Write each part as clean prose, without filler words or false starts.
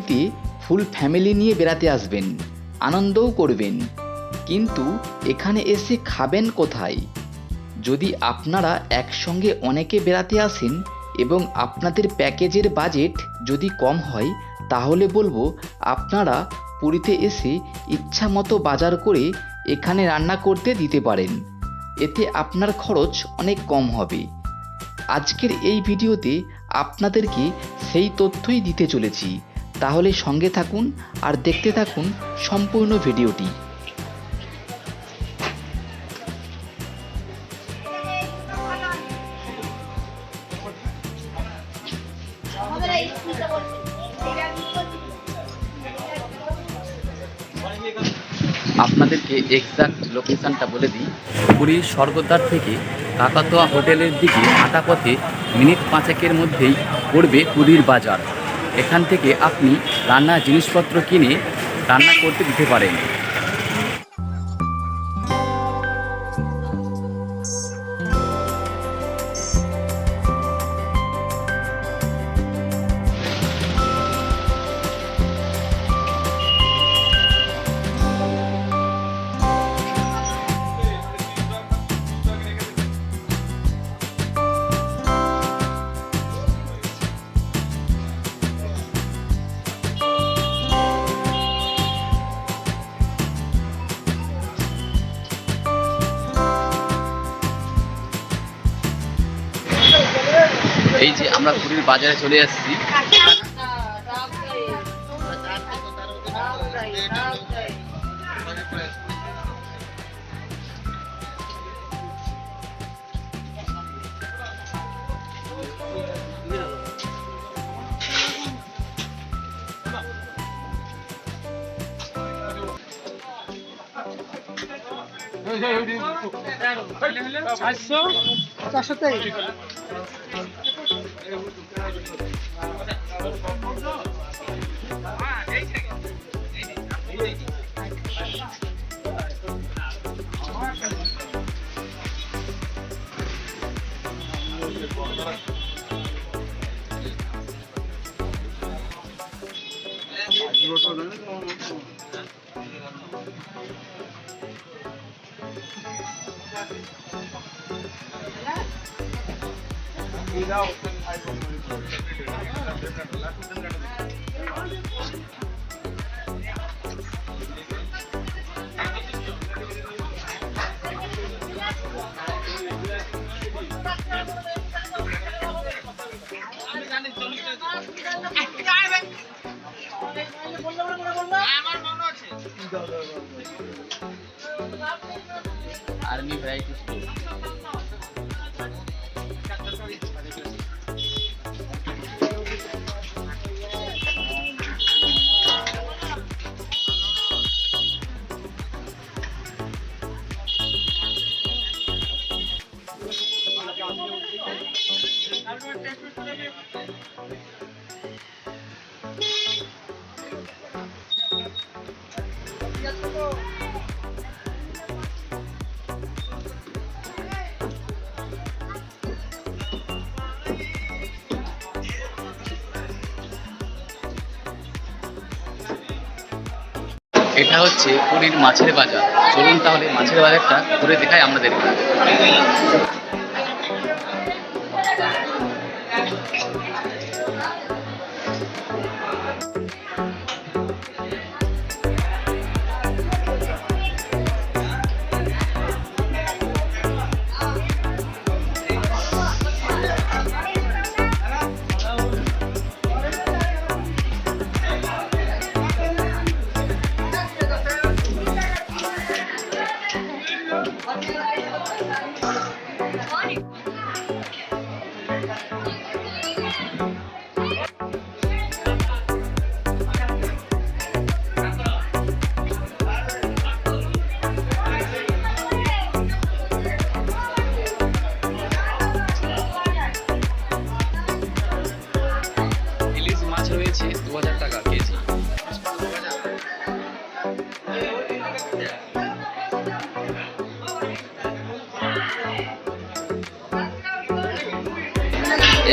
পুরীতে full family নিয়ে বেড়াতে আসবেন, আনন্দও করবেন, কিন্তু এখানে এসে খাবেন কোথায়? যদি আপনারা একসঙ্গে অনেকে বেড়াতে আসেন এবং আপনাদের প্যাকেজের বাজেট যদি কম হয়, তাহলে বলবো আপনারা পুরীতে এসে ইচ্ছা মতো বাজার করে এখানে রান্না করতে দিতে পারেন। এতে আপনার খরচ অনেক কম হবে। আজকের এই ভিডিওতে আপনাদেরকে সেই তথ্যই দিতে চলেছি, তাহলে সঙ্গে থাকুন আর দেখতে থাকুন সম্পূর্ণ ভিডিওটি। আপনাদেরকে এক্সাক্ট লোকেশানটা বলে দিই। পুরীর স্বর্গদ্বার থেকে কাকাতোয়া হোটেলের দিকে হাঁটা পথে মিনিট 5 মধ্যেই পড়বে পুরীর বাজার। এখান থেকে আপনি রান্নার জিনিসপত্র কিনে রান্না করতে দিতে পারেন। এই যে আমরা পুরীর বাজারে চলে এসেছি। Army variety store. এটা হচ্ছে পুরীর মাছের বাজার। চলুন তাহলে মাছের বাজারটা ঘুরে দেখাই আমাদেরকে। রয়েছে 2000 টাকা কেজি।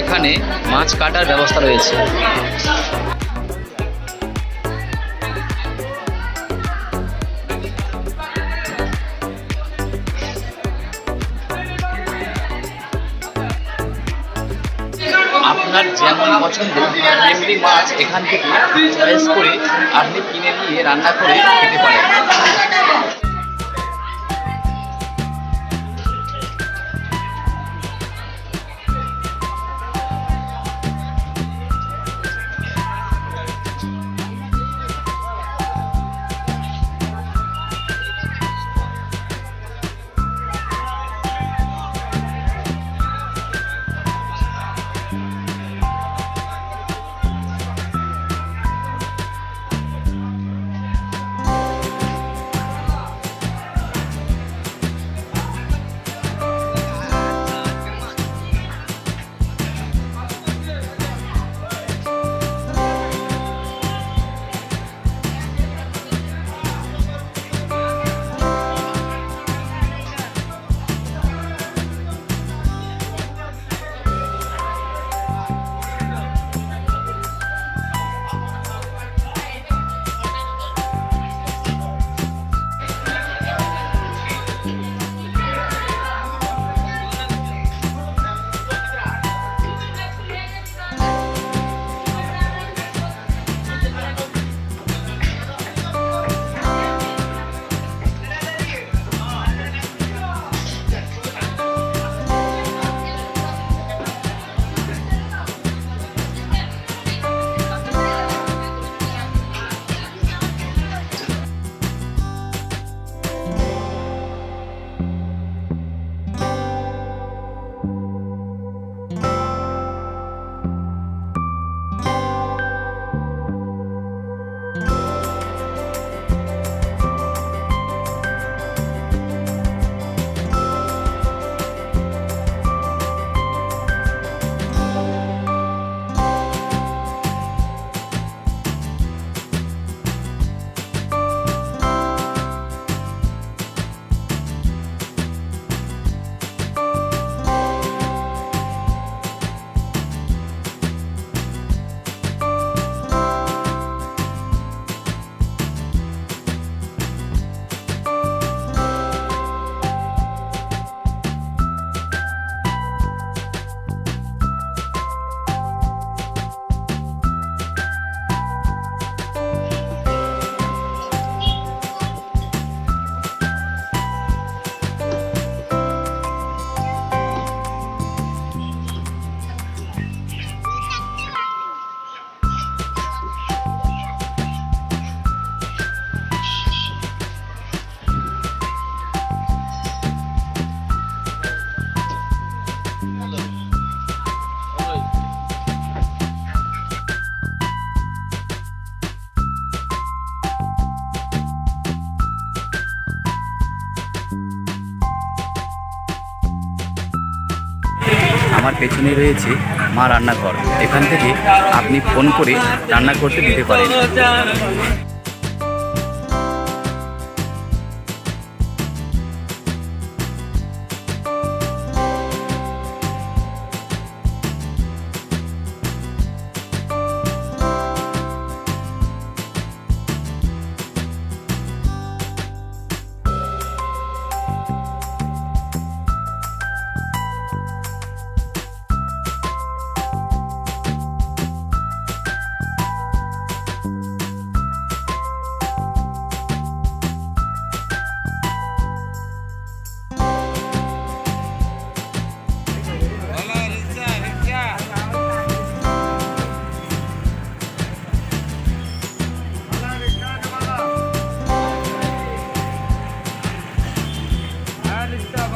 এখানে মাছ কাটার ব্যবস্থা রয়েছে। আপনার যেমন পছন্দ তেমনি মাছ এখান থেকে চয়েস করে আপনি কিনে নিয়ে রান্না করে খেতে পারেন। আমার পেছনে রয়েছে মা রান্নাঘর। এখান থেকে আপনি ফোন করে রান্না করতে দিতে পারেন।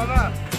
Baba.